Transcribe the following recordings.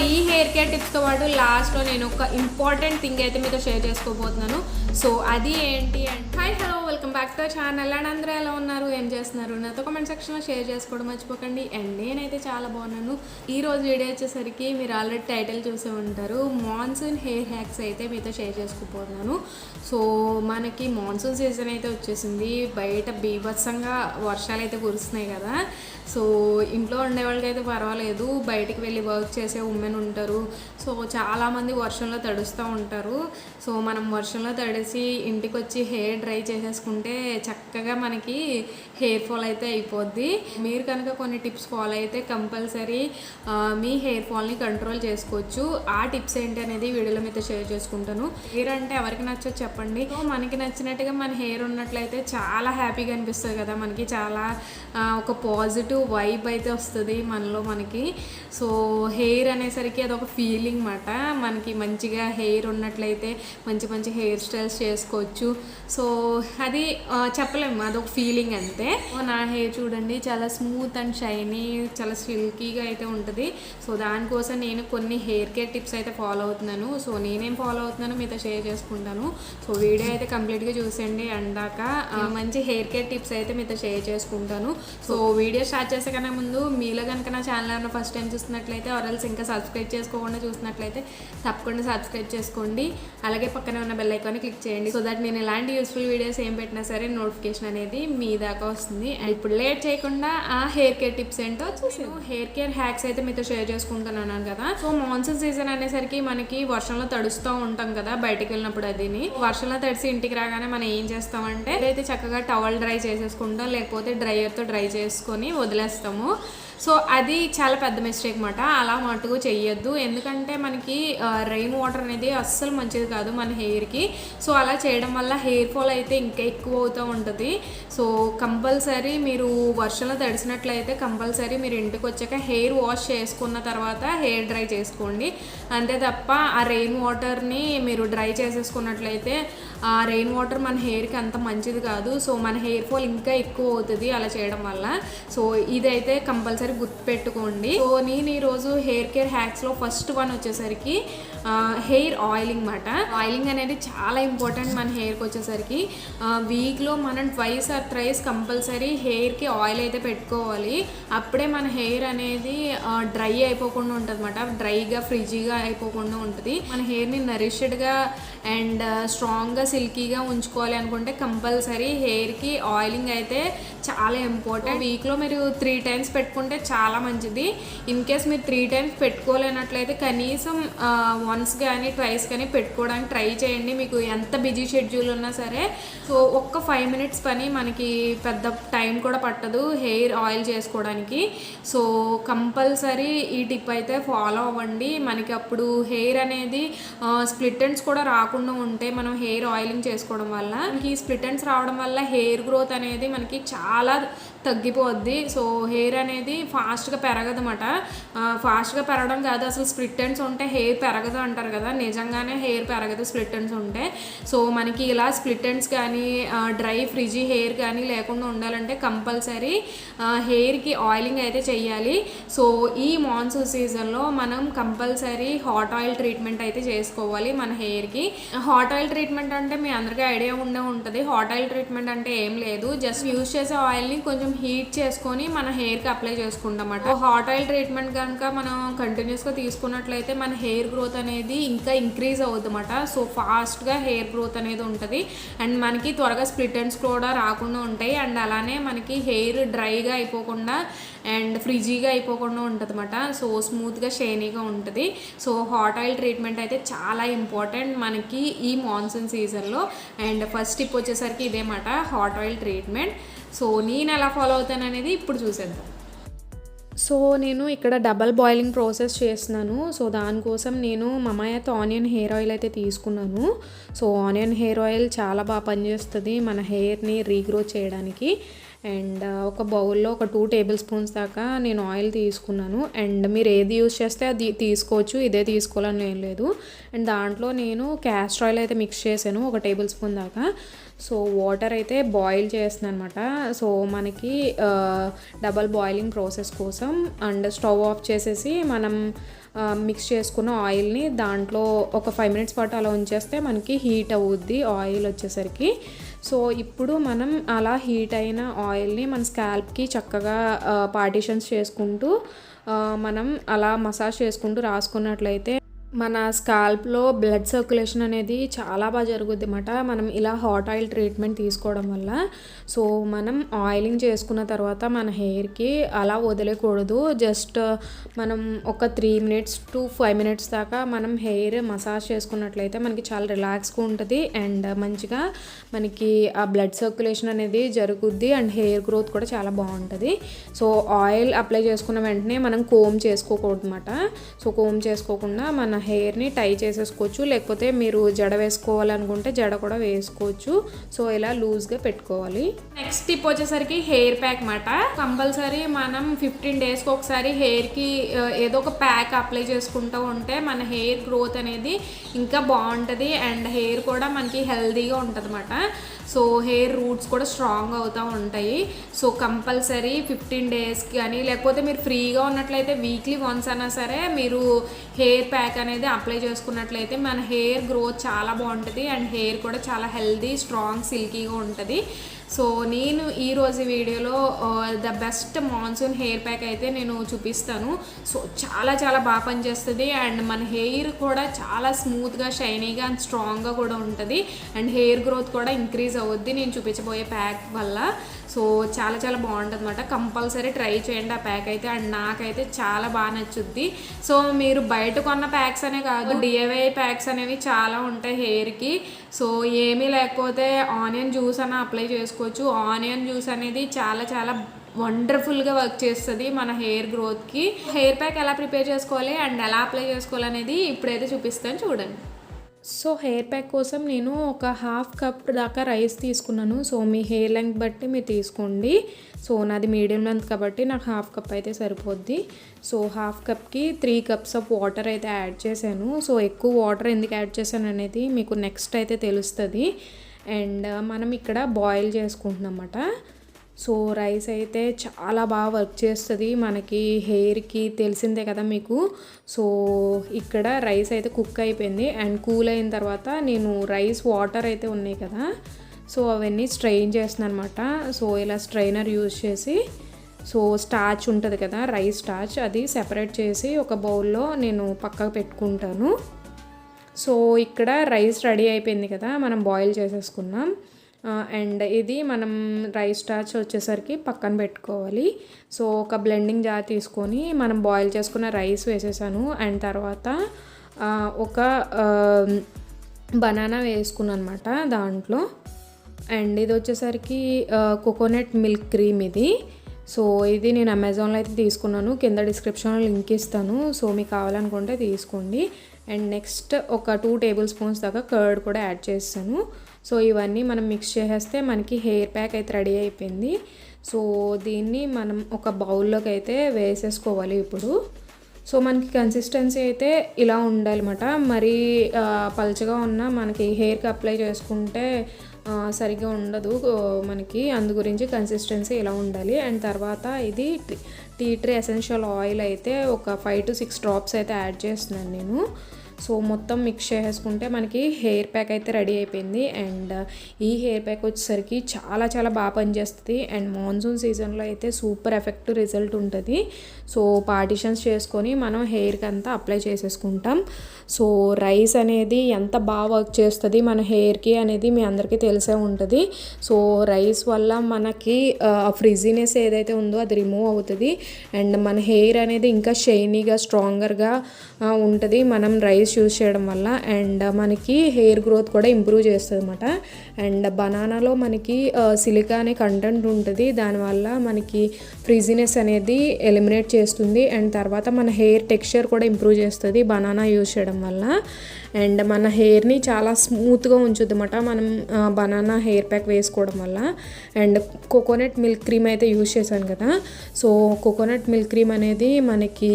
ఈ hair care టిప్స్తో పాటు లాస్ట్లో నేను ఒక ఇంపార్టెంట్ థింగ్ అయితే మీతో షేర్ చేసుకోబోతున్నాను. సో అది ఏంటి అంటే hi hello welcome back to channel. And అందరూ ఎలా ఉన్నారు, ఏం చేస్తున్నారు నాతో కామెంట్ సెక్షన్లో షేర్ చేసుకోవడం మర్చిపోకండి. అండ్ నేనైతే చాలా బాగున్నాను. ఈరోజు వీడియో వచ్చేసరికి మీరు ఆల్రెడీ టైటిల్ చూసే ఉంటారు, మాన్సూన్ హెయిర్ హ్యాక్స్ అయితే మీతో షేర్ చేసుకోబోతున్నాను. సో మనకి మాన్సూన్ సీజన్ అయితే వచ్చేసింది, బయట బీభత్సంగా వర్షాలు అయితే కురుస్తున్నాయి కదా. సో ఇంట్లో ఉండే వాళ్ళకైతే పర్వాలేదు, బయటికి వెళ్ళి వర్క్ చేసే ఉమెన్ ఉంటారు. సో చాలామంది వర్షంలో తడుస్తూ ఉంటారు. సో మనం వర్షంలో తడిసి ఇంటికి వచ్చి హెయిర్ డ్రై చేసేసుకుంటే చక్కగా మనకి హెయిర్ ఫాల్ అయితే అయిపోద్ది. మీరు కనుక కొన్ని టిప్స్ ఫాలో అయితే కంపల్సరీ మీ హెయిర్ ఫాల్ని కంట్రోల్ చేసుకోవచ్చు. ఆ టిప్స్ ఏంటి అనేది వీడియోలో మీతో షేర్ చేసుకుంటాను. హెయిర్ అంటే ఎవరికి నచ్చో చెప్పండి. సో మనకి నచ్చినట్టుగా మన హెయిర్ ఉన్నట్లయితే చాలా హ్యాపీగా అనిపిస్తుంది కదా, మనకి చాలా ఒక పాజిటివ్ వైబ్ అయితే వస్తుంది మనలో మనకి. సో హెయిర్ అనేసరికి అదొక ఫీలింగ్ మాట. మనకి మంచిగా హెయిర్ ఉన్నట్లయితే మంచి మంచి హెయిర్ స్టైల్స్ చేసుకోవచ్చు. సో అది చెప్పలేము, అదొక ఫీలింగ్ అంతే. నా హెయిర్ చూడండి చాలా స్మూత్ అండ్ షైనీ, చాలా సిల్కీగా అయితే ఉంటుంది. సో దానికోసం నేను కొన్ని హెయిర్ కేర్ టిప్స్ అయితే ఫాలో అవుతున్నాను. సో నేనేం ఫాలో అవుతున్నానో మీతో షేర్ చేసుకుంటాను. సో వీడియో అయితే కంప్లీట్గా చూసేయండి. అందాక మంచి హెయిర్ కేర్ టిప్స్ అయితే మీతో షేర్ చేసుకుంటాను. సో వీడియో స్టార్ట్ చేసే కన్నా ముందు మీలో కనుక నా ఛానల్ ఏమైనా ఫస్ట్ టైం చూస్తున్నట్లయితే ఆర్ఎల్స్ ఇంకా సబ్స్క్రైబ్ చేసుకోకుండా చూసినట్లయితే తప్పకుండా సబ్స్క్రైబ్ చేసుకోండి. అలాగే పక్కనే ఉన్న బెల్ ఐకాన్ని క్లిక్ చేయండి. సో దట్ నేను ఎలాంటి యూస్ఫుల్ వీడియోస్ ఏం పెట్టినా సరే నోటిఫికేషన్ అనేది మీ దాకా వస్తుంది. అండ్ ఇప్పుడు లేట్ చేయకుండా ఆ హెయిర్ కేర్ టిప్స్ ఏంటో చూసాను. హెయిర్ కేర్ హ్యాక్స్ అయితే మీతో షేర్ చేసుకుంటున్నాను కదా. సో మాన్సూన్ సీజన్ అనేసరికి మనకి వర్షంలో తడుస్తూ ఉంటాం కదా బయటకు వెళ్ళినప్పుడు. అదిని వర్షంలో తడిసి ఇంటికి రాగానే మనం ఏం చేస్తామంటే అయితే చక్కగా టవల్ డ్రై చేసేసుకుంటాం, లేకపోతే డ్రైయర్తో డ్రై చేసుకొని వదిలేస్తాము. సో అది చాలా పెద్ద మిస్టేక్ మాట. అలా మటుకు చెయ్యొద్దు, ఎందుకంటే మనకి రెయిన్ వాటర్ అనేది అస్సలు మంచిది కాదు మన హెయిర్కి. సో అలా చేయడం వల్ల హెయిర్ ఫాల్ అయితే ఇంకా ఎక్కువ అవుతూ ఉంటుంది. సో కంపల్సరీ మీరు వర్షంలో తడిసినట్లయితే కంపల్సరీ మీరు ఇంటికి వచ్చాక హెయిర్ వాష్ చేసుకున్న తర్వాత హెయిర్ డ్రై చేసుకోండి. అంతే తప్ప ఆ రెయిన్ వాటర్ని మీరు డ్రై చేసేసుకున్నట్లయితే ఆ రెయిన్ వాటర్ మన హెయిర్కి అంత మంచిది కాదు. సో మన హెయిర్ ఫాల్ ఇంకా ఎక్కువ అవుతుంది అలా చేయడం వల్ల. సో ఇదైతే కంపల్సరీ గుర్తుపెట్టుకోండి. సో నేను ఈరోజు హెయిర్ కేర్ హ్యాక్స్లో ఫస్ట్ వన్ వచ్చేసరికి హెయిర్ ఆయిలింగ్ మాట. ఆయిలింగ్ అనేది చాలా ఇంపార్టెంట్ మన హెయిర్కి వచ్చేసరికి. వీక్లో మనం ట్వైస్ ఆర్ థ్రైస్ కంపల్సరీ హెయిర్కి ఆయిల్ అయితే పెట్టుకోవాలి. అప్పుడే మన హెయిర్ అనేది డ్రై అయిపోకుండా ఉంటుంది అన్నమాట, డ్రైగా ఫ్రిజీగా అయిపోకుండా ఉంటుంది. మన హెయిర్ని నరిష్డ్గా అండ్ స్ట్రాంగ్గా సిల్కీగా ఉంచుకోవాలి అనుకుంటే కంపల్సరీ హెయిర్కి ఆయిలింగ్ అయితే చాలా ఇంపార్టెంట్. వీక్లో మీరు 3 times పెట్టుకుంటే చాలా మంచిది. ఇన్ కేస్ మీరు 3 times పెట్టుకోలేనట్లయితే కనీసం వన్స్ కానీ ట్వైస్ కానీ పెట్టుకోవడానికి ట్రై చేయండి. మీకు ఎంత బిజీ షెడ్యూల్ ఉన్నా సరే. సో ఒక్క 5 minutes పని, మనకి పెద్ద టైం కూడా పట్టదు హెయిర్ ఆయిల్ చేసుకోవడానికి. సో కంపల్సరీ ఈ టిప్ అయితే ఫాలో అవ్వండి. మనకి అప్పుడు హెయిర్ అనేది స్ప్లిట్ ఎండ్స్ కూడా రాకుండా ఉంటాయి మనం హెయిర్ ఆయిలింగ్ చేసుకోవడం వల్ల. ఈ స్ప్లిట్ ఎండ్స్ రావడం వల్ల హెయిర్ గ్రోత్ అనేది మనకి చాలా తగ్గిపోద్ది. సో హెయిర్ అనేది ఫాస్ట్గా పెరగదన్నమాట. ఫాస్ట్గా పెరగడం కాదు, అసలు స్ప్లిట్ ఎండ్స్ ఉంటే హెయిర్ పెరగదు అంటారు కదా, నిజంగానే హెయిర్ పెరగదు స్ప్లిట్ ఎండ్స్ ఉంటే. సో మనకి ఇలా స్ప్లిట్ ఎండ్స్ కానీ డ్రై ఫ్రిజీ హెయిర్ కానీ లేకుండా ఉండాలంటే కంపల్సరీ హెయిర్కి ఆయిలింగ్ అయితే చెయ్యాలి. సో ఈ మాన్సూన్ సీజన్లో మనం కంపల్సరీ హాట్ ఆయిల్ ట్రీట్మెంట్ అయితే చేసుకోవాలి మన హెయిర్కి. హాట్ ఆయిల్ ట్రీట్మెంట్ అంటే మీ అందరికీ ఐడియా ఉండే ఉంటుంది. హాట్ ఆయిల్ ట్రీట్మెంట్ అంటే ఏం లేదు, జస్ట్ యూజ్ చేసే ఆయిల్ని కొంచెం హీట్ చేసుకొని మన హెయిర్కి అప్లై చేసుకుంటామన్నమాట. హాట్ ఆయిల్ ట్రీట్మెంట్ కనుక మనం కంటిన్యూస్గా తీసుకున్నట్లయితే మన హెయిర్ గ్రోత్ అనేది ఇంకా ఇంక్రీజ్ అవుతుంది అన్నమాట. సో ఫాస్ట్గా హెయిర్ గ్రోత్ అనేది ఉంటుంది అండ్ మనకి త్వరగా స్ప్లిట్ ఎండ్స్ కూడా రాకుండా ఉంటాయి. అండ్ అలానే మనకి హెయిర్ డ్రైగా అయిపోకుండా అండ్ ఫ్రిజీగా అయిపోకుండా ఉంటుంది అన్నమాట. సో స్మూత్గా షైనీగా ఉంటుంది. సో హాట్ ఆయిల్ ట్రీట్మెంట్ అయితే చాలా ఇంపార్టెంట్ మనకి ఈ మాన్సూన్ సీజన్లో. అండ్ ఫస్ట్ టిప్ వచ్చేసరికి ఇదేమాట, హాట్ ఆయిల్ ట్రీట్మెంట్. సో నేను ఎలా ఫాలో అవుతాను అనేది ఇప్పుడు చూసేద్దాం. సో నేను ఇక్కడ డబల్ బాయిలింగ్ ప్రాసెస్ చేస్తున్నాను. సో దానికోసం నేను మమాయత్ ఆనియన్ హెయిర్ ఆయిల్ అయితే తీసుకున్నాను. సో ఆనియన్ హెయిర్ ఆయిల్ చాలా బాగా పనిచేస్తుంది మన హెయిర్ని రీగ్రో చేయడానికి. అండ్ ఒక బౌల్లో ఒక 2 tablespoons దాకా నేను ఆయిల్ తీసుకున్నాను. అండ్ మీరు ఏది యూజ్ చేస్తే అది తీసుకోవచ్చు, ఇదే తీసుకోవాలని ఏం లేదు. అండ్ దాంట్లో నేను క్యాస్టర్ ఆయిల్ అయితే మిక్స్ చేశాను, 1 tablespoon దాకా. సో వాటర్ అయితే బాయిల్ చేస్తున్నాను అనమాట. సో మనకి డబల్ బాయిలింగ్ ప్రాసెస్ కోసం. అండ్ స్టవ్ ఆఫ్ చేసేసి మనం మిక్స్ చేసుకున్న ఆయిల్ని దాంట్లో ఒక 5 మినిట్స్ పాటు అలా ఉంచేస్తే మనకి హీట్ అవుద్ది ఆయిల్ వచ్చేసరికి. సో ఇప్పుడు మనం అలా హీట్ అయిన ఆయిల్ని మన స్కాల్ప్కి చక్కగా పార్టిషన్స్ చేసుకుంటూ మనం అలా మసాజ్ చేసుకుంటూ రాసుకున్నట్లయితే మన స్కాల్ప్లో బ్లడ్ సర్క్యులేషన్ అనేది చాలా బాగా జరుగుద్ది అన్నమాట మనం ఇలా హాట్ ఆయిల్ ట్రీట్మెంట్ తీసుకోవడం వల్ల. సో మనం ఆయిలింగ్ చేసుకున్న తర్వాత మన హెయిర్కి అలా వదిలేకూడదు. జస్ట్ మనం ఒక 3 మినిట్స్ టు 5 మినిట్స్ దాకా మనం హెయిర్ మసాజ్ చేసుకున్నట్లయితే మనకి చాలా రిలాక్స్గా ఉంటుంది అండ్ మంచిగా మనకి ఆ బ్లడ్ సర్క్యులేషన్ అనేది జరుగుద్ది అండ్ హెయిర్ గ్రోత్ కూడా చాలా బాగుంటుంది. సో ఆయిల్ అప్లై చేసుకున్న వెంటనే మనం కోమ్ చేసుకోకూడదు అన్నమాట. సో కోమ్ చేసుకోకుండా మన హెయిర్ని టై చేసేసుకోవచ్చు, లేకపోతే మీరు జడ వేసుకోవాలనుకుంటే జడ కూడా వేసుకోవచ్చు. సో ఇలా లూజ్గా పెట్టుకోవాలి. నెక్స్ట్ టిప్ వచ్చేసరికి హెయిర్ ప్యాక్ మాట. కంపల్సరీ మనం 15 డేస్కి ఒకసారి హెయిర్కి ఏదో ఒక ప్యాక్ అప్లై చేసుకుంటూ ఉంటే మన హెయిర్ గ్రోత్ అనేది ఇంకా బాగుంటుంది అండ్ హెయిర్ కూడా మనకి హెల్తీగా ఉంటుంది అన్నమాట. సో హెయిర్ రూట్స్ కూడా స్ట్రాంగ్ అవుతూ ఉంటాయి. సో కంపల్సరీ 15 డేస్కి కానీ లేకపోతే మీరు ఫ్రీగా ఉన్నట్లయితే వీక్లీ వన్స్ అయినా సరే మీరు హెయిర్ ప్యాక్ అనేది అప్లై చేసుకున్నట్లయితే మన హెయిర్ గ్రోత్ చాలా బాగుంటుంది అండ్ హెయిర్ కూడా చాలా హెల్తీ స్ట్రాంగ్ సిల్కీగా ఉంటుంది. సో నేను ఈరోజు వీడియోలో the best monsoon hair pack అయితే నేను చూపిస్తాను. సో చాలా చాలా బాగా పనిచేస్తుంది అండ్ మన హెయిర్ కూడా చాలా స్మూత్గా షైనీగా అండ్ స్ట్రాంగ్గా కూడా ఉంటుంది అండ్ హెయిర్ గ్రోత్ కూడా ఇంక్రీజ్ అవుద్ది నేను చూపించబోయే ప్యాక్ వల్ల. సో చాలా చాలా బాగుంటుంది అన్నమాట. కంపల్సరీ ట్రై చేయండి ఆ ప్యాక్ అయితే అండ్ నాకైతే చాలా బాగా నచ్చుద్ది. సో మీరు బయట కొన్న ప్యాక్స్ అనే కాదు డిఐవై ప్యాక్స్ అనేవి చాలా ఉంటాయి హెయిర్కి. సో ఏమీ లేకపోతే ఆనియన్ జ్యూస్ అన్న అప్లై చేసుకోవచ్చు. ఆనియన్ జ్యూస్ అనేది చాలా చాలా వండర్ఫుల్గా వర్క్ చేస్తుంది మన హెయిర్ గ్రోత్కి. హెయిర్ ప్యాక్ ఎలా ప్రిపేర్ చేసుకోవాలి అండ్ ఎలా అప్లై చేసుకోవాలి అనేది ఇప్పుడైతే చూపిస్తాను చూడండి. సో హెయిర్ ప్యాక్ కోసం నేను ఒక 1/2 కప్ దాకా రైస్ తీసుకున్నాను. సో మీ హెయిర్ లెంగ్త్ బట్టి మీరు తీసుకోండి. సో నాది మీడియం లెంత్ కాబట్టి నాకు 1/2 కప్ అయితే సరిపోద్ది. సో 1/2 కప్కి 3 కప్స్ ఆఫ్ వాటర్ అయితే యాడ్ చేశాను. సో ఎక్కువ వాటర్ ఎందుకు యాడ్ చేశాను అనేది మీకు నెక్స్ట్ అయితే తెలుస్తుంది. అండ్ మనం ఇక్కడ బాయిల్ చేసుకుంటున్నాం అన్నమాట. సో రైస్ అయితే చాలా బాగా వర్క్ చేస్తుంది మనకి హెయిర్కి, తెలిసిందే కదా మీకు. సో ఇక్కడ రైస్ అయితే కుక్ అయిపోయింది అండ్ కూల్ అయిన తర్వాత నేను రైస్ వాటర్ అయితే ఉన్నాయి కదా సో అవన్నీ స్ట్రెయిన్ చేస్తున్నాను అనమాట. సో ఇలా స్ట్రైనర్ యూజ్ చేసి సో స్టార్చ్ ఉంటుంది కదా రైస్ స్టార్చ్ అది సెపరేట్ చేసి ఒక బౌల్లో నేను పక్కకు పెట్టుకుంటాను. సో ఇక్కడ రైస్ రెడీ అయిపోయింది కదా మనం బాయిల్ చేసేసుకున్నాం. అండ్ ఇది మనం రైస్ స్టార్చ్ వచ్చేసరికి పక్కన పెట్టుకోవాలి. సో ఒక బ్లెండింగ్ జార్ తీసుకొని మనం బాయిల్ చేసుకున్న రైస్ వేసేసాను అండ్ తర్వాత ఒక బనానా వేసుకున్నాను అనమాట దాంట్లో. అండ్ ఇది వచ్చేసరికి కోకోనట్ మిల్క్ క్రీమ్ ఇది. సో ఇది నేను అమెజాన్లో అయితే తీసుకున్నాను, కింద డిస్క్రిప్షన్లో లింక్ ఇస్తాను. సో మీకు కావాలనుకుంటే తీసుకోండి. అండ్ నెక్స్ట్ ఒక 2 టేబుల్ స్పూన్స్ దాకా కర్డ్ కూడా యాడ్ చేస్తాను. సో ఇవన్నీ మనం మిక్స్ చేసేస్తే మనకి హెయిర్ ప్యాక్ అయితే రెడీ అయిపోయింది. సో దీన్ని మనం ఒక బౌల్లోకి అయితే వేసేసుకోవాలి ఇప్పుడు. సో మనకి కన్సిస్టెన్సీ అయితే ఇలా ఉండాలన్నమాట. మరీ పల్చగా ఉన్న మనకి హెయిర్కి అప్లై చేసుకుంటే సరిగ్గా ఉండదు మనకి, అందు గురించి కన్సిస్టెన్సీ ఇలా ఉండాలి. అండ్ తర్వాత ఇది టీ ట్రీ ఎసెన్షియల్ ఆయిల్ అయితే ఒక 5 to 6 డ్రాప్స్ అయితే యాడ్ చేస్తున్నాను నేను. సో మొత్తం మిక్స్ చేసుకుంటే మనకి హెయిర్ ప్యాక్ అయితే రెడీ అయిపోయింది. అండ్ ఈ హెయిర్ ప్యాక్ వచ్చేసరికి చాలా చాలా బాగా పనిచేస్తుంది అండ్ మాన్సూన్ సీజన్లో అయితే సూపర్ ఎఫెక్టివ్ రిజల్ట్ ఉంటుంది. సో పార్టిషన్స్ చేసుకొని మనం హెయిర్కి అంతా అప్లై చేసేసుకుంటాం. సో రైస్ అనేది ఎంత బాగా వర్క్ చేస్తుంది మన హెయిర్కి అనేది మీ అందరికీ తెలిసే ఉంటుంది. సో రైస్ వల్ల మనకి ఫ్రిజీనెస్ ఏదైతే ఉందో అది రిమూవ్ అవుతుంది అండ్ మన హెయిర్ అనేది ఇంకా షైనీగా స్ట్రాంగర్గా ఉంటుంది మనం రైస్ యూజ్ చేయడం వల్ల. అండ్ మనకి హెయిర్ గ్రోత్ కూడా ఇంప్రూవ్ చేస్తుంది అన్నమాట. అండ్ బనానాలో మనకి సిలికా అనే కంటెంట్ ఉంటుంది, దానివల్ల మనకి ఫ్రిజీనెస్ అనేది ఎలిమినేట్ చేస్తుంది. అండ్ తర్వాత మన హెయిర్ టెక్స్చర్ కూడా ఇంప్రూవ్ చేస్తుంది బనానా యూజ్ చేయడం వల్ల. అండ్ మన హెయిర్ని చాలా స్మూత్గా ఉంచుద్ది అన్నమాట మనం బనానా హెయిర్ ప్యాక్ వేసుకోవడం వల్ల. అండ్ కోకోనట్ మిల్క్ క్రీమ్ అయితే యూజ్ చేశాను కదా. సో కోకోనట్ మిల్క్ క్రీమ్ అనేది మనకి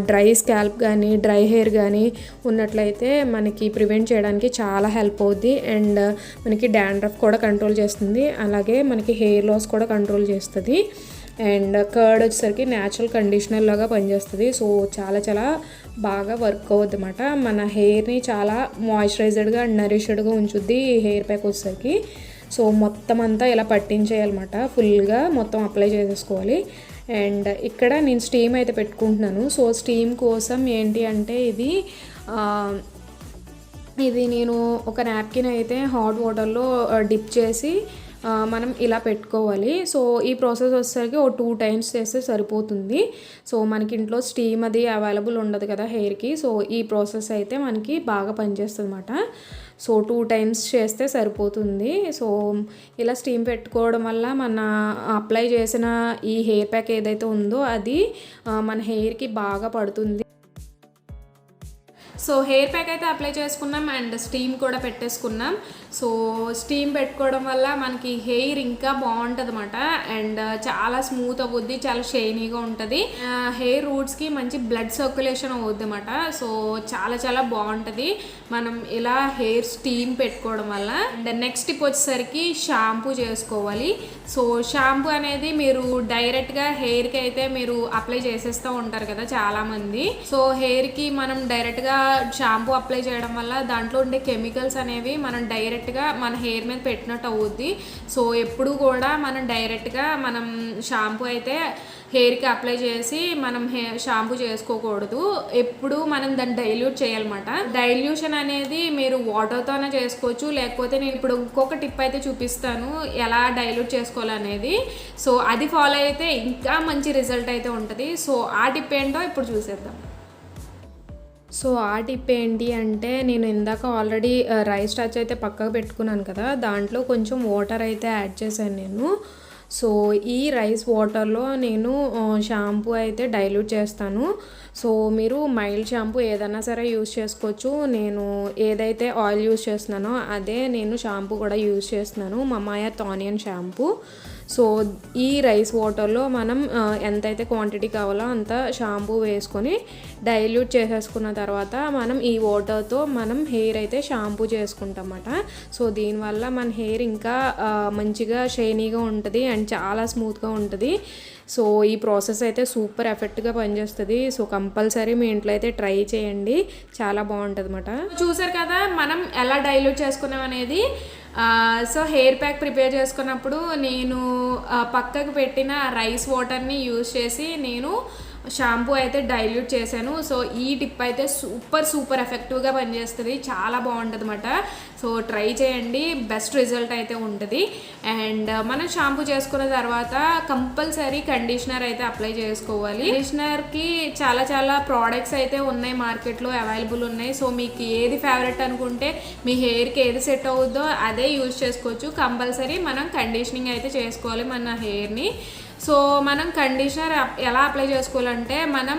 డ్రై స్కాల్ప్ కానీ డ్రై హెయిర్ కానీ ఉన్నట్లయితే మనకి ప్రివెంట్ చేయడానికి చాలా హెల్ప్ అవుద్ది. అండ్ మనకి డాండ్రఫ్ కూడా కంట్రోల్ చేస్తుంది, అలాగే మనకి హెయిర్ లాస్ కూడా కంట్రోల్ చేస్తుంది. అండ్ కర్డ్ వచ్చేసరికి న్యాచురల్ కండిషనర్ లాగా పనిచేస్తుంది. సో చాలా చాలా బాగా వర్క్ అవుద్ది అన్నమాట. మన హెయిర్ని చాలా మాయిశ్చరైజ్డ్గా అండ్ నరిష్డ్గా ఉంచుద్ది ఈ హెయిర్ ప్యాక్ వచ్చేసరికి. సో మొత్తం అంతా ఇలా పట్టించేయాలన్నమాట, ఫుల్గా మొత్తం అప్లై చేసేసుకోవాలి. అండ్ ఇక్కడ నేను స్టీమ్ అయితే పెట్టుకుంటున్నాను. సో స్టీమ్ కోసం ఏంటి అంటే ఇది నేను ఒక నాప్కిన్ అయితే హాట్ వాటర్లో డిప్ చేసి మనం ఇలా పెట్టుకోవాలి. సో ఈ ప్రాసెస్ వచ్చేసరికి ఓ 2 times చేస్తే సరిపోతుంది. సో మనకి ఇంట్లో స్టీమ్ అది అవైలబుల్ ఉండదు కదా హెయిర్కి. సో ఈ ప్రాసెస్ అయితే మనకి బాగా పనిచేస్తుంది అన్నమాట. సో 2 times చేస్తే సరిపోతుంది. సో ఇలా స్టీమ్ పెట్టుకోవడం వల్ల మన అప్లై చేసిన ఈ హెయిర్ ప్యాక్ ఏదైతే ఉందో అది మన హెయిర్కి బాగా పడుతుంది. సో హెయిర్ ప్యాక్ అయితే అప్లై చేసుకున్నాం అండ్ స్టీమ్ కూడా పెట్టేసుకున్నాం. సో స్టీమ్ పెట్టుకోవడం వల్ల మనకి హెయిర్ ఇంకా బాగుంటుంది అన్నమాట. అండ్ చాలా స్మూత్ అవుద్ది, చాలా షైనీగా ఉంటుంది. హెయిర్ రూట్స్కి మంచి బ్లడ్ సర్క్యులేషన్ అవుద్ది అన్నమాట. సో చాలా చాలా బాగుంటుంది మనం ఇలా హెయిర్ స్టీమ్ పెట్టుకోవడం వల్ల. అండ్ నెక్స్ట్ టిప్ వచ్చేసరికి షాంపూ చేసుకోవాలి. సో షాంపూ అనేది మీరు డైరెక్ట్గా హెయిర్కి అయితే మీరు అప్లై చేసేస్తూ ఉంటారు కదా చాలామంది. సో హెయిర్కి మనం డైరెక్ట్గా షాంపూ అప్లై చేయడం వల్ల దాంట్లో ఉండే కెమికల్స్ అనేవి మనం డైరెక్ట్గా మన హెయిర్ మీద పెట్టినట్టు అవుద్ది. సో ఎప్పుడు కూడా మనం డైరెక్ట్గా మనం షాంపూ అయితే హెయిర్కి అప్లై చేసి మనం షాంపూ చేసుకోకూడదు. ఎప్పుడు మనం దాన్ని డైల్యూట్ చేయాలన్నమాట. డైల్యూషన్ అనేది మీరు వాటర్తోనే చేసుకోవచ్చు, లేకపోతే నేను ఇప్పుడు ఇంకొక టిప్ అయితే చూపిస్తాను ఎలా డైల్యూట్ చేసుకోవాలనేది. సో అది ఫాలో అయితే ఇంకా మంచి రిజల్ట్ అయితే ఉంటుంది. సో ఆ టిప్ ఏంటో ఇప్పుడు చూసేద్దాం. సో ఆ టిప్ ఏంటి అంటే నేను ఇందాక ఆల్రెడీ రైస్ టచ్ అయితే పక్కకు పెట్టుకున్నాను కదా, దాంట్లో కొంచెం వాటర్ అయితే యాడ్ చేశాను నేను. సో ఈ రైస్ వాటర్లో నేను షాంపూ అయితే డైల్యూట్ చేస్తాను. సో మీరు మైల్డ్ షాంపూ ఏదైనా సరే యూజ్ చేసుకోవచ్చు. నేను ఏదైతే ఆయిల్ యూజ్ చేస్తున్నానో అదే నేను షాంపూ కూడా యూజ్ చేస్తున్నాను, మమాయత్ ఆనియన్ షాంపూ. సో ఈ రైస్ వాటర్లో మనం ఎంతైతే క్వాంటిటీ కావాలో అంత షాంపూ వేసుకొని డైల్యూట్ చేసేసుకున్న తర్వాత మనం ఈ వాటర్తో మనం హెయిర్ అయితే షాంపూ చేసుకుంటామన్నమాట. సో దీనివల్ల మన హెయిర్ ఇంకా మంచిగా షైనీగా ఉంటుంది అండ్ చాలా స్మూత్గా ఉంటుంది. సో ఈ ప్రాసెస్ అయితే సూపర్ ఎఫెక్ట్గా పనిచేస్తుంది. సో కంపల్సరీ మీ ఇంట్లో అయితే ట్రై చేయండి, చాలా బాగుంటుంది అన్నమాట. చూసారు కదా మనం ఎలా డైల్యూట్ చేసుకున్నాం అనేది. సో హెయిర్ ప్యాక్ ప్రిపేర్ చేసుకున్నప్పుడు నేను పక్కకు పెట్టిన రైస్ వాటర్ని యూజ్ చేసి నేను షాంపూ అయితే డైల్యూట్ చేశాను. సో ఈ టిప్ అయితే సూపర్ ఎఫెక్టివ్గా పనిచేస్తుంది, చాలా బాగుంటుంది అన్నమాట. సో ట్రై చేయండి, బెస్ట్ రిజల్ట్ అయితే ఉంటుంది. అండ్ మనం షాంపూ చేసుకున్న తర్వాత కంపల్సరీ కండిషనర్ అయితే అప్లై చేసుకోవాలి. కండిషనర్కి చాలా ప్రోడక్ట్స్ అయితే ఉన్నాయి మార్కెట్లో, అవైలబుల్ ఉన్నాయి. సో మీకు ఏది ఫేవరెట్ అనుకుంటే మీ హెయిర్కి ఏది సెట్ అవుద్దో అదే యూజ్ చేసుకోవచ్చు. కంపల్సరీ మనం కండిషనింగ్ అయితే చేసుకోవాలి మన హెయిర్ని. సో మనం కండిషనర్ ఎలా అప్లై చేసుకోవాలంటే మనం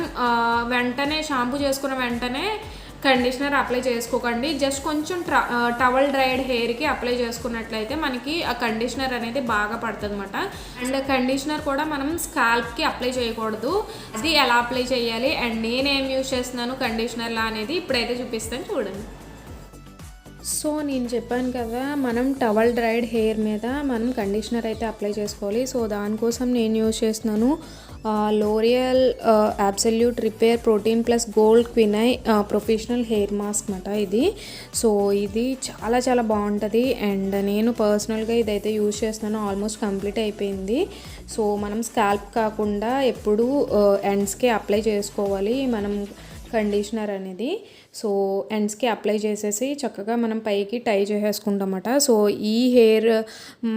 వెంటనే షాంపూ చేసుకున్న వెంటనే కండిషనర్ అప్లై చేసుకోకండి. జస్ట్ కొంచెం టవల్ డ్రైడ్ హెయిర్కి అప్లై చేసుకున్నట్లయితే మనకి ఆ కండిషనర్ అనేది బాగా పడుతుంది అన్నమాట. అండ్ కండిషనర్ కూడా మనం స్కాల్ప్కి అప్లై చేయకూడదు. అది ఎలా అప్లై చేయాలి అండ్ నేనేం యూజ్ చేస్తున్నాను కండిషనర్లా అనేది ఇప్పుడైతే చూపిస్తాను, చూడండి. సో నేను చెప్పాను కదా మనం టవల్ డ్రైడ్ హెయిర్ మీద మనం కండిషనర్ అయితే అప్లై చేసుకోవాలి. సో దానికోసం నేను యూజ్ చేస్తున్నాను L'Oreal absolute repair protein plus gold quinoa professional hair mask అన్నమాట ఇది. సో ఇది చాలా బాగుంటుంది అండ్ నేను పర్సనల్గా ఇదైతే యూజ్ చేస్తున్నాను, ఆల్మోస్ట్ కంప్లీట్ అయిపోయింది. సో మనం స్కాల్ప్ కాకుండా ఎప్పుడు ఎండ్స్కి అప్లై చేసుకోవాలి మనం కండిషనర్ అనేది. సో ఎండ్స్కి అప్లై చేసేసి చక్కగా మనం పైకి టై చేసేసుకుంటామట. సో ఈ హెయిర్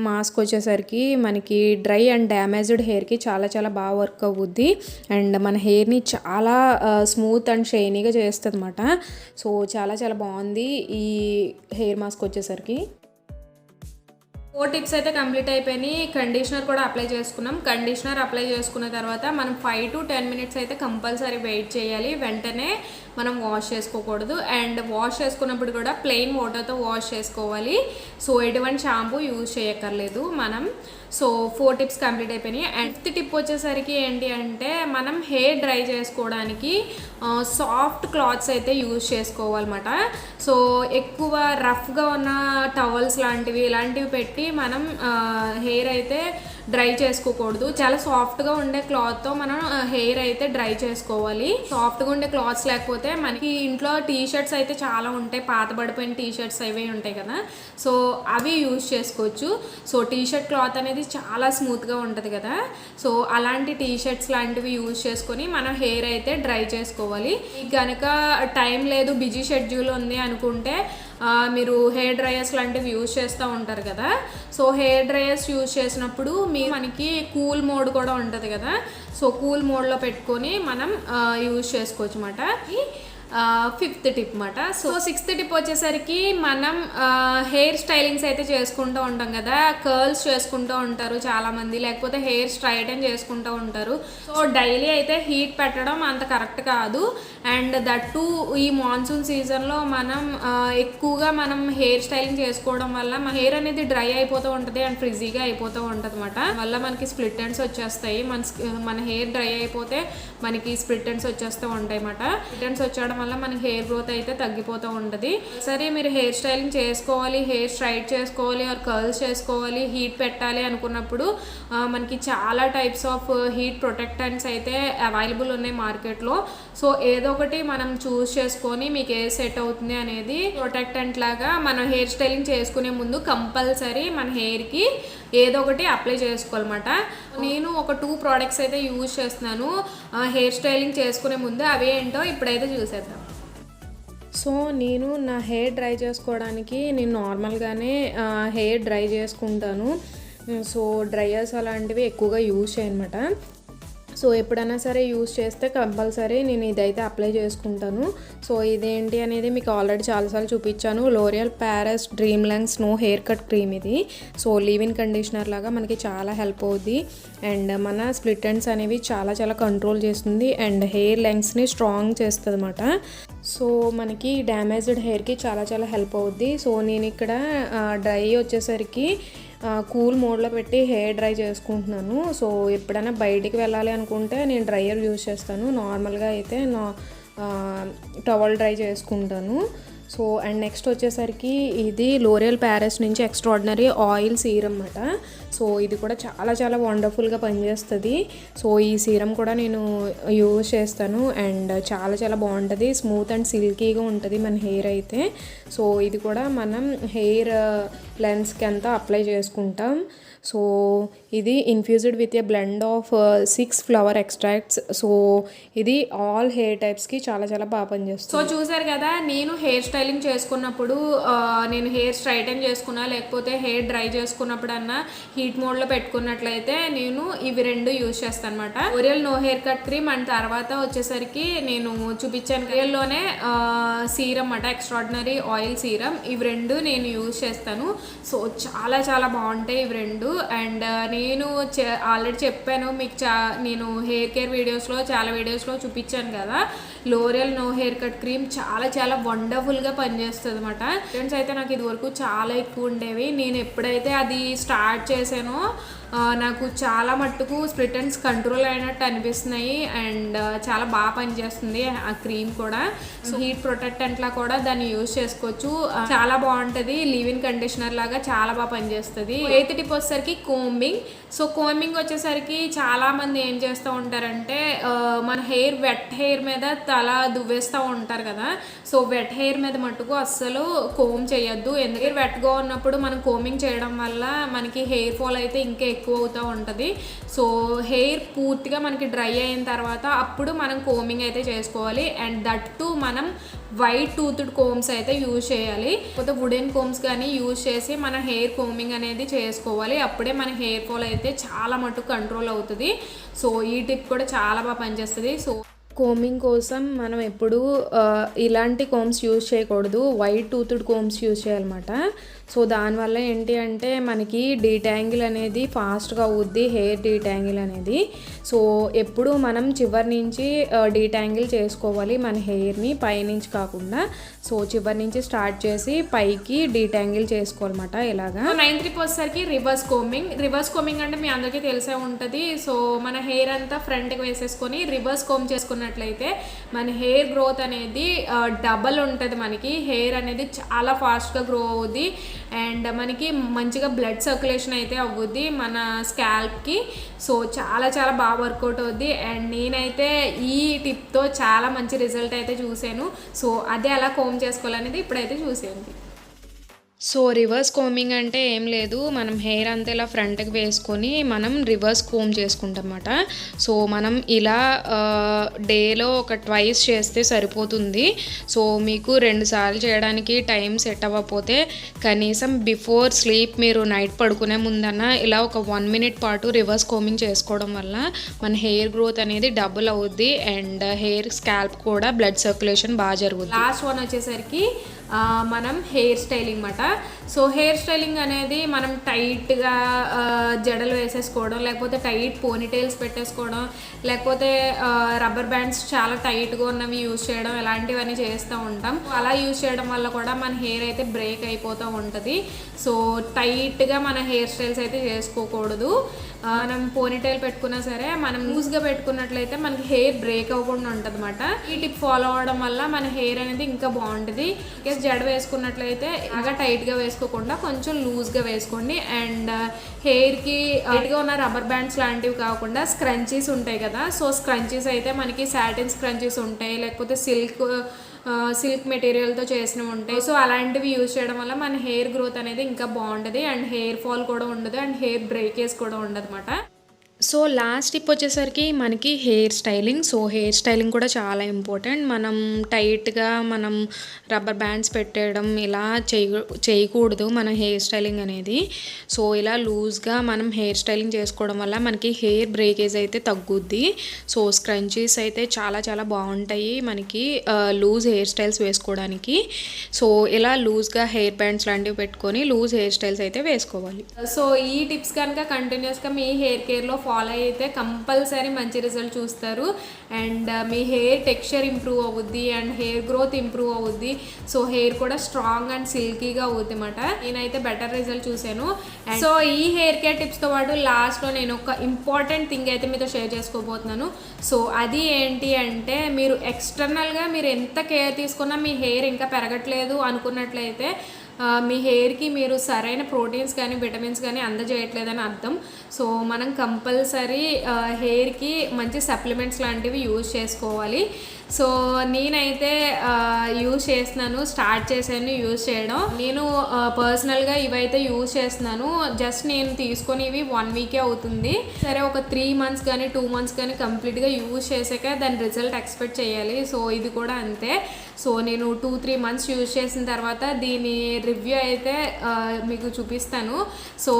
మాస్క్ వచ్చేసరికి మనకి డ్రై అండ్ డ్యామేజ్డ్ హెయిర్కి చాలా బాగా వర్క్ అవుద్ది అండ్ మన హెయిర్ని చాలా స్మూత్ అండ్ షైనీగా చేస్తుంది అన్నమాట. సో చాలా బాగుంది ఈ హెయిర్ మాస్క్ వచ్చేసరికి. 4 టిప్స్ అయితే కంప్లీట్ అయిపోయినాయి. కండిషనర్ కూడా అప్లై చేసుకున్నాం. కండిషనర్ అప్లై చేసుకున్న తర్వాత మనం 5 to 10 minutes అయితే కంపల్సరీ వెయిట్ చేయాలి. వెంటనే మనం వాష్ చేసుకోకూడదు అండ్ వాష్ చేసుకున్నప్పుడు కూడా ప్లెయిన్ వాటర్తో వాష్ చేసుకోవాలి. సో ఎటువంటి షాంపూ యూజ్ చేయక్కర్లేదు మనం. సో 4 టిప్స్ కంప్లీట్ అయిపోయినాయి. అండ్ 5th టిప్ వచ్చేసరికి ఏంటి అంటే మనం హెయిర్ డ్రై చేసుకోవడానికి సాఫ్ట్ క్లాత్స్ అయితే యూజ్ చేసుకోవాలన్నమాట. సో ఎక్కువ రఫ్గా ఉన్న టవల్స్ లాంటివి ఇలాంటివి పెట్టి మనం హెయిర్ అయితే డ్రై చేసుకోకూడదు. చాలా సాఫ్ట్గా ఉండే క్లాత్తో మనం హెయిర్ అయితే డ్రై చేసుకోవాలి. సాఫ్ట్గా ఉండే క్లాత్స్ లేకపోతే మనకి ఇంట్లో టీ షర్ట్స్ అయితే చాలా ఉంటాయి, పాత పడిపోయిన టీ షర్ట్స్ అవి ఉంటాయి కదా, సో అవి యూజ్ చేసుకోవచ్చు. సో టీ షర్ట్ క్లాత్ అనేది చాలా స్మూత్గా ఉంటుంది కదా, సో అలాంటి టీ షర్ట్స్ లాంటివి యూజ్ చేసుకొని మనం హెయిర్ అయితే డ్రై చేసుకోవాలి. కనుక టైం లేదు, బిజీ షెడ్యూల్ ఉంది అనుకుంటే మీరు హెయిర్ డ్రైయర్స్ లాంటివి యూజ్ చేస్తూ ఉంటారు కదా, సో హెయిర్ డ్రైయర్స్ యూజ్ చేసినప్పుడు మనకి కూల్ మోడ్ కూడా ఉంటుంది కదా, సో కూల్ మోడ్లో పెట్టుకొని మనం యూజ్ చేసుకోవచ్చు అన్నమాట. ఫిఫ్త్ టిప్ అన్నమాట. సో సిక్స్త్ టిప్ వచ్చేసరికి మనం హెయిర్ స్టైలింగ్స్ అయితే చేసుకుంటూ ఉంటాం కదా, కర్ల్స్ చేసుకుంటూ ఉంటారు చాలామంది, లేకపోతే హెయిర్ స్ట్రైటన్ చేసుకుంటూ ఉంటారు. సో డైలీ అయితే హీట్ పెట్టడం అంత కరెక్ట్ కాదు. అండ్ దట్టు ఈ మాన్సూన్ సీజన్లో మనం ఎక్కువగా మనం హెయిర్ స్టైలింగ్ చేసుకోవడం వల్ల మన హెయిర్ అనేది డ్రై అయిపోతూ ఉంటుంది అండ్ ఫ్రిజీగా అయిపోతూ ఉంటుంది అన్నమాట. వల్ల మనకి స్ప్లిట్ ఎండ్స్ వచ్చేస్తాయి. మన హెయిర్ డ్రై అయిపోతే మనకి స్ప్లిట్ ఎండ్స్ వచ్చేస్తూ ఉంటాయి అన్నమాట. స్ప్లిట్ ఎండ్స్ వచ్చేయడం వల్ల మనకి హెయిర్ గ్రోత్ అయితే తగ్గిపోతూ ఉంటుంది. సరే మీరు హెయిర్ స్టైలింగ్ చేసుకోవాలి, హెయిర్ స్ట్రైట్ చేసుకోవాలి ఆర్ కర్ల్స్ చేసుకోవాలి, హీట్ పెట్టాలి అనుకున్నప్పుడు మనకి చాలా టైప్స్ ఆఫ్ హీట్ ప్రొటెక్టెంట్స్ అయితే అవైలబుల్ ఉన్నాయి మార్కెట్లో. సో ఏదో ఒకటి మనం చూస్ చేసుకొని మీకు ఏ సెట్ అవుతుంది అనేది ప్రొటెక్టెంట్ లాగా మనం హెయిర్ స్టైలింగ్ చేసుకునే ముందు కంపల్సరీ మన హెయిర్కి ఏదో ఒకటి అప్లై చేసుకోవాలన్నమాట. నేను ఒక 2 ప్రోడక్ట్స్ అయితే యూజ్ చేస్తున్నాను హెయిర్ స్టైలింగ్ చేసుకునే ముందు. అవి ఏంటో ఇప్పుడైతే చూసేద్దాం. సో నేను నా హెయిర్ డ్రై చేసుకోవడానికి నేను నార్మల్గానే హెయిర్ డ్రై చేసుకుంటాను. సో డ్రైయర్స్ అలాంటివి ఎక్కువగా యూజ్ చేయనమాట. సో ఎప్పుడైనా సరే యూజ్ చేస్తే కంపల్సరీ నేను ఇదైతే అప్లై చేసుకుంటాను. సో ఇదేంటి అనేది మీకు ఆల్రెడీ చాలాసార్లు చూపించాను. L'Oreal Paris dream length snow hair cut cream ఇది. సో లీవ్ ఇన్ కండిషనర్ లాగా మనకి చాలా హెల్ప్ అవుద్ది అండ్ మన స్ప్లిట్ ఎండ్స్ అనేవి చాలా చాలా కంట్రోల్ చేస్తుంది అండ్ హెయిర్ లెంగ్త్స్ని స్ట్రాంగ్ చేస్తుంది అన్నమాట. సో మనకి డ్యామేజ్డ్ హెయిర్కి చాలా చాలా హెల్ప్ అవుద్ది. సో నేను ఇక్కడ డ్రై వచ్చేసరికి కూల్ మోడ్లో పెట్టి హెయిర్ డ్రై చేసుకుంటున్నాను. సో ఎప్పుడైనా బయటికి వెళ్ళాలి అనుకుంటే నేను డ్రైయర్ యూజ్ చేస్తాను. నార్మల్గా అయితే టవల్ డ్రై చేసుకుంటాను. సో అండ్ నెక్స్ట్ వచ్చేసరికి ఇది లోరియల్ ప్యారిస్ నుంచి ఎక్స్ట్రాడినరీ ఆయిల్ సీరం అన్నమాట. సో ఇది కూడా చాలా చాలా వండర్ఫుల్గా పనిచేస్తుంది. సో ఈ సీరం కూడా నేను యూజ్ చేస్తాను అండ్ చాలా చాలా బాగుంటుంది, స్మూత్ అండ్ సిల్కీగా ఉంటుంది మన హెయిర్ అయితే. సో ఇది కూడా మనం హెయిర్ లెన్స్కి అంతా అప్లై చేసుకుంటాం. సో ఇది infused with a blend of 6 flower extracts. So ఇది ఆల్ హెయిర్ టైప్స్కి చాలా చాలా బాగా పనిచేస్తుంది. సో చూసారు కదా, నేను హెయిర్ స్టైలింగ్ చేసుకున్నప్పుడు నేను హెయిర్ స్ట్రైటన్ చేసుకున్నా లేకపోతే హెయిర్ డ్రై చేసుకున్నప్పుడన్నా హీట్ మోడ్లో పెట్టుకున్నట్లయితే నేను ఇవి 2 యూజ్ చేస్తాను అనమాట. L'Oreal no hair cut cream and తర్వాత వచ్చేసరికి నేను చూపించాను లోరియల్లోనే సీరం అన్నమాట, ఎక్స్ట్రాడినరీ ఆయిల్ సీరం. ఇవి 2 నేను యూజ్ చేస్తాను. సో చాలా చాలా బాగుంటాయి ఇవి 2. అండ్ నేను ఆల్రెడీ చెప్పాను మీకు, నేను హెయిర్ కేర్ వీడియోస్లో చాలా వీడియోస్లో చూపించాను కదా, L'Oreal no hair cut cream చాలా చాలా వండర్ఫుల్గా పనిచేస్తుంది అన్నమాట. ఫ్రెండ్స్ అయితే నాకు ఇదివరకు చాలా ఎక్కువ ఉండేవి. నేను ఎప్పుడైతే అది స్టార్ట్ చేశానో నాకు చాలా మట్టుకు స్ప్లిట్ ఎండ్స్ కంట్రోల్ అయినట్టు అనిపిస్తున్నాయి అండ్ చాలా బాగా పనిచేస్తుంది ఆ క్రీమ్ కూడా. సో హీట్ ప్రొటెక్టెంట్లా కూడా దాన్ని యూజ్ చేసుకోవచ్చు, చాలా బాగుంటుంది. లీవ్ ఇన్ కండిషనర్ లాగా చాలా బాగా పనిచేస్తుంది. 8th టిప్ వచ్చేసరికి కోంబింగ్. సో కోంబింగ్ వచ్చేసరికి చాలామంది ఏం చేస్తూ ఉంటారంటే మన హెయిర్ వెట్ హెయిర్ మీద తల దువ్వేస్తూ ఉంటారు కదా, సో వెట్ హెయిర్ మీద మట్టుకు అస్సలు కోమ్ చేయొద్దు. ఎందుకంటే వెట్గా ఉన్నప్పుడు మనం కోమింగ్ చేయడం వల్ల మనకి హెయిర్ ఫాల్ అయితే ఇంకా ఎక్కువ అవుతూ ఉంటుంది. సో హెయిర్ పూర్తిగా మనకి డ్రై అయిన తర్వాత అప్పుడు మనం కోమింగ్ అయితే చేసుకోవాలి. అండ్ దట్టు మనం వైట్ టూత్డ్ కోమ్స్ అయితే యూజ్ చేయాలి, లేకపోతే వుడెన్ కోమ్స్ కానీ యూజ్ చేసి మన హెయిర్ కోమింగ్ అనేది చేసుకోవాలి. అప్పుడే మన హెయిర్ ఫాల్ అయితే చాలా మటుకు కంట్రోల్ అవుతుంది. సో ఈ టిప్ కూడా చాలా బాగా పనిచేస్తుంది. సో కోమింగ్ కోసం మనం ఎప్పుడు ఇలాంటి కోమ్స్ యూజ్ చేయకూడదు, వైట్ టూత్డ్ కోమ్స్ యూజ్ చేయాలన్నమాట. సో దానివల్ల ఏంటి అంటే మనకి డీటాంగిల్ అనేది ఫాస్ట్గా అవుద్ది, హెయిర్ డీటాంగిల్ అనేది. సో ఎప్పుడు మనం చివరి నుంచి డీటాంగిల్ చేసుకోవాలి మన హెయిర్ని, పైనుంచి కాకుండా. సో చివరి నుంచి స్టార్ట్ చేసి పైకి డీటాంగిల్ చేసుకోవాలన్నమాట ఇలాగా. 9th టిప్ వచ్చేసరికి రివర్స్ కోమింగ్. రివర్స్ కోమింగ్ అంటే మీ అందరికీ తెలిసే ఉంటుంది. సో మన హెయిర్ అంతా ఫ్రంట్కి వేసేసుకొని రివర్స్ కోమ్ చేసుకున్న వేసుకున్నట్లయితే మన హెయిర్ గ్రోత్ అనేది డబల్ ఉంటుంది. మనకి హెయిర్ అనేది చాలా ఫాస్ట్గా గ్రో అవుద్ది అండ్ మనకి మంచిగా బ్లడ్ సర్క్యులేషన్ అయితే అవుద్ది మన స్కాల్ప్కి. సో చాలా చాలా బాగా వర్కౌట్ అవుద్ది అండ్ నేనైతే ఈ టిప్తో చాలా మంచి రిజల్ట్ అయితే చూసాను. సో అదే అలా కోమ్ చేసుకోవాలనేది ఇప్పుడైతే చూసేయండి. సో రివర్స్ కోమింగ్ అంటే ఏం లేదు, మనం హెయిర్ అంతా ఇలా ఫ్రంట్కి వేసుకొని మనం రివర్స్ కోమ్ చేసుకుంటాం అన్నమాట. సో మనం ఇలా డేలో ఒక ట్వైస్ చేస్తే సరిపోతుంది. సో మీకు 2 సార్లు చేయడానికి టైం సెట్ అవ్వకపోతే కనీసం బిఫోర్ స్లీప్ మీరు నైట్ పడుకునే ముందన్న ఇలా ఒక 1 మినిట్ పాటు రివర్స్ కోమింగ్ చేసుకోవడం వల్ల మన హెయిర్ గ్రోత్ అనేది డబుల్ అవుద్ది అండ్ హెయిర్ స్కాల్ప్ కూడా బ్లడ్ సర్క్యులేషన్ బాగా జరుగుతుంది. లాస్ట్ వన్ వచ్చేసరికి మనం హెయిర్ స్టైలింగ్ అన్నమాట. సో హెయిర్ స్టైలింగ్ అనేది మనం టైట్గా జడలు వేసేసుకోవడం, లేకపోతే టైట్ పోనీటైల్స్ పెట్టేసుకోవడం, లేకపోతే రబ్బర్ బ్యాండ్స్ చాలా టైట్గా ఉన్నవి యూజ్ చేయడం, ఇలాంటివన్నీ చేస్తూ ఉంటాం. అలా యూజ్ చేయడం వల్ల కూడా మన హెయిర్ అయితే బ్రేక్ అయిపోతూ ఉంటుంది. సో టైట్గా మన హెయిర్ స్టైల్స్ అయితే చేసుకోకూడదు. మనం పోనీటైల్ పెట్టుకున్నా సరే మనం లూజ్గా పెట్టుకున్నట్లయితే మనకి హెయిర్ బ్రేక్ అవ్వకుండా ఉంటుంది అన్నమాట. ఈ టిప్ ఫాలో అవడం వల్ల మన హెయిర్ అనేది ఇంకా బాగుంటుంది. జడ వేసుకున్నట్లయితే బాగా టైట్గా వేసుకోకుండా కొంచెం లూజ్గా వేసుకోండి అండ్ హెయిర్కి టైట్గా ఉన్న రబ్బర్ బ్యాండ్స్ లాంటివి కాకుండా స్క్రంచీస్ ఉంటాయి కదా. సో స్క్రంచీస్ అయితే మనకి సాటిన్ స్క్రంచీస్ ఉంటాయి, లేకపోతే సిల్క్ మెటీరియల్తో చేసినవి ఉంటాయి. సో అలాంటివి యూజ్ చేయడం వల్ల మన హెయిర్ గ్రోత్ అనేది ఇంకా బాగుంటుంది అండ్ హెయిర్ ఫాల్ కూడా ఉండదు అండ్ హెయిర్ బ్రేకేజ్ కూడా ఉండదు అన్నమాట. సో లాస్ట్ టిప్ వచ్చేసరికి మనకి hair styling. So hair styling కూడా చాలా ఇంపార్టెంట్. మనం టైట్గా మనం రబ్బర్ బ్యాండ్స్ పెట్టేయడం ఇలా చేయకూడదు మన హెయిర్ స్టైలింగ్ అనేది. సో ఇలా లూజ్గా మనం హెయిర్ స్టైలింగ్ చేసుకోవడం వల్ల మనకి హెయిర్ బ్రేకేజ్ అయితే తగ్గుద్ది. సో స్క్రంచీస్ అయితే చాలా చాలా బాగుంటాయి మనకి లూజ్ హెయిర్ స్టైల్స్ వేసుకోవడానికి. సో ఇలా లూజ్గా హెయిర్ బ్యాండ్స్ లాంటివి పెట్టుకొని లూజ్ హెయిర్ స్టైల్స్ అయితే వేసుకోవాలి. సో ఈ టిప్స్ కనుక కంటిన్యూస్గా మీ హెయిర్ కేర్లో ఫాలో అయితే కంపల్సరీ మంచి రిజల్ట్ చూస్తారు and me hair texture improve అవుద్ది అండ్ హెయిర్ గ్రోత్ ఇంప్రూవ్ అవుద్ది. సో హెయిర్ కూడా స్ట్రాంగ్ అండ్ సిల్కీగా అవుద్ది అన్నమాట. నేనైతే బెటర్ రిజల్ట్ చూసాను. సో ఈ హెయిర్ కేర్ టిప్స్తో పాటు లాస్ట్లో నేను ఒక ఇంపార్టెంట్ థింగ్ అయితే మీతో షేర్ చేసుకోబోతున్నాను. సో అది ఏంటి అంటే మీరు ఎక్స్టర్నల్గా మీరు ఎంత కేర్ తీసుకున్నా మీ హెయిర్ ఇంకా పెరగట్లేదు అనుకున్నట్లయితే మీ హెయిర్కి మీరు సరైన ప్రోటీన్స్ కానీ విటమిన్స్ కానీ అందజేయట్లేదని అర్థం. సో మనం కంపల్సరీ హెయిర్కి మంచి సప్లిమెంట్స్ లాంటివి యూజ్ చేసుకోవాలి. సో నేనైతే యూజ్ చేస్తున్నాను, స్టార్ట్ చేశాను యూజ్ చేయడం. నేను పర్సనల్గా ఇవైతే యూజ్ చేస్తున్నాను. జస్ట్ నేను తీసుకొని ఇవి 1 వీకే అవుతుంది. సరే ఒక 3 మంత్స్ కానీ 2 మంత్స్ కానీ కంప్లీట్గా యూజ్ చేసాక దాని రిజల్ట్ ఎక్స్పెక్ట్ చేయాలి. సో ఇది కూడా అంతే. సో నేను 2-3 మంత్స్ యూజ్ చేసిన తర్వాత దీని రివ్యూ అయితే మీకు చూపిస్తాను. సో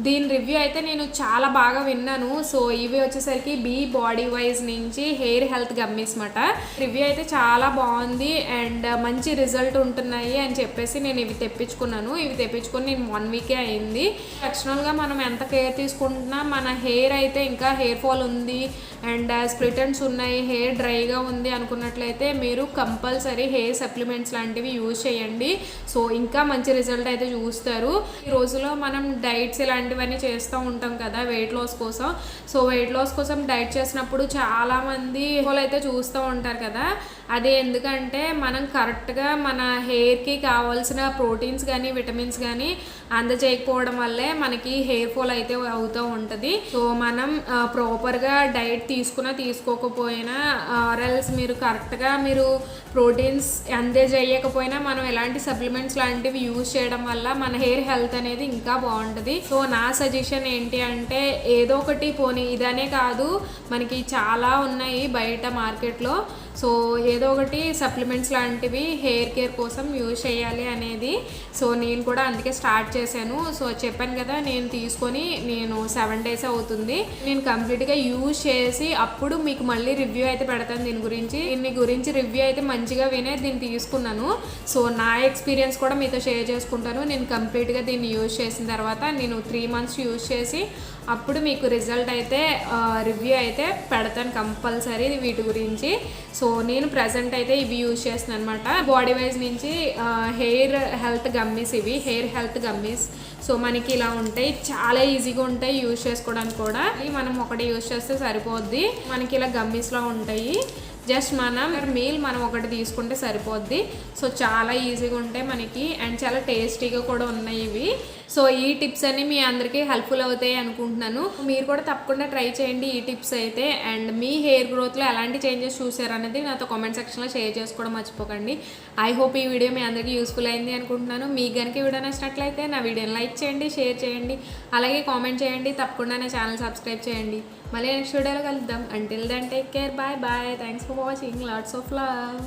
దీని రివ్యూ అయితే నేను చాలా బాగా విన్నాను. సో ఇవి వచ్చేసరికి బీ బాడీ వైజ్ నుంచి హెయిర్ హెల్త్ గమ్మీస్ మాట. రివ్యూ అయితే చాలా బాగుంది అండ్ మంచి రిజల్ట్ ఉంటున్నాయి అని చెప్పేసి నేను ఇవి తెప్పించుకున్నాను. ఇవి తెప్పించుకొని నేను 1 వీకే అయింది. ఎక్స్టర్నల్గా మనం ఎంత కేర్ తీసుకుంటున్నా మన హెయిర్ అయితే ఇంకా హెయిర్ ఫాల్ ఉంది అండ్ స్ప్లిట్ ఎండ్స్ ఉన్నాయి, హెయిర్ డ్రైగా ఉంది అనుకున్నట్లయితే మీరు కంపల్సరీ హెయిర్ సప్లిమెంట్స్ లాంటివి యూజ్ చేయండి. సో ఇంకా మంచి రిజల్ట్ అయితే చూస్తారు. ఈ రోజులో మనం డైట్స్ ఇలాంటివన్నీ చేస్తూ ఉంటాం కదా వెయిట్ లాస్ కోసం. సో వెయిట్ లాస్ కోసం డైట్ చేసినప్పుడు చాలామంది వాళ్ళు అయితే చూస్తూ ఉంటారు కదా. అదే ఎందుకంటే మనం కరెక్ట్గా మన హెయిర్కి కావాల్సిన ప్రోటీన్స్ కానీ విటమిన్స్ కానీ అందజేయకపోవడం వల్లే మనకి హెయిర్ ఫాల్ అయితే అవుతూ ఉంటుంది. సో మనం ప్రాపర్గా డైట్ తీసుకోకపోయినా ఆర్ఎల్స్ మీరు కరెక్ట్గా మీరు ప్రోటీన్స్ అందజేయకపోయినా మనం ఎలాంటి సప్లిమెంట్స్ లాంటివి యూజ్ చేయడం వల్ల మన హెయిర్ హెల్త్ అనేది ఇంకా బాగుంటుంది. సో నా సజెషన్ ఏంటి అంటే ఏదో ఒకటి పోనీ ఇదనే కాదు, మనకి చాలా ఉన్నాయి బయట మార్కెట్లో. సో ఏదో ఒకటి సప్లిమెంట్స్ లాంటివి హెయిర్ కేర్ కోసం యూజ్ చేయాలి అనేది. సో నేను కూడా అందుకే స్టార్ట్ చేశాను. సో చెప్పాను కదా నేను తీసుకొని 7 డేస్ అవుతుంది. నేను కంప్లీట్గా యూజ్ చేసి అప్పుడు మీకు మళ్ళీ రివ్యూ అయితే పెడతాను దీని గురించి రివ్యూ అయితే మంచిగా వినే దీన్ని తీసుకున్నాను. సో నా ఎక్స్పీరియన్స్ కూడా మీతో షేర్ చేసుకుంటాను. నేను కంప్లీట్గా దీన్ని యూజ్ చేసిన తర్వాత నేను 3 మంత్స్ యూజ్ చేసి అప్పుడు మీకు రిజల్ట్ అయితే రివ్యూ అయితే పెడతాను కంపల్సరీ వీటి గురించి. సో నేను ప్రజెంట్ అయితే ఇవి యూజ్ చేస్తున్నాను అనమాట. బాడీ వైజ్ నుంచి హెయిర్ హెల్త్ గమ్మీస్, ఇవి హెయిర్ హెల్త్ గమ్మీస్. సో మనకి ఇలా ఉంటాయి, చాలా ఈజీగా ఉంటాయి యూజ్ చేసుకోవడానికి కూడా. మనం ఒకటి యూజ్ చేస్తే సరిపోద్ది. మనకి ఇలా గమ్మీస్లో ఉంటాయి. జస్ట్ మనం మీల్ మనం ఒకటి తీసుకుంటే సరిపోద్ది. సో చాలా ఈజీగా ఉంటాయి మనకి అండ్ చాలా టేస్టీగా కూడా ఉన్నాయి ఇవి. సో ఈ టిప్స్ అన్ని మీ అందరికీ హెల్ప్ఫుల్ అవుతాయి అనుకుంటున్నాను. మీరు కూడా తప్పకుండా ట్రై చేయండి ఈ టిప్స్ అయితే. అండ్ మీ హెయిర్ గ్రోత్లో ఎలాంటి చేంజెస్ చూసారనేది నాతో కామెంట్ సెక్షన్లో షేర్ చేసుకోవడం మర్చిపోకండి. ఐ హోప్ ఈ వీడియో మీ అందరికీ యూస్ఫుల్ అయింది అనుకుంటున్నాను. మీకు కనుక ఈ వీడియో నచ్చినట్లయితే నా వీడియోని లైక్ చేయండి, షేర్ చేయండి, అలాగే కామెంట్ చేయండి. తప్పకుండా నా ఛానల్ సబ్స్క్రైబ్ చేయండి. మళ్ళీ నెక్స్ట్ వీడియోలో కలుద్దాం. Until then take care, bye bye. Thanks for watching. Lots of love.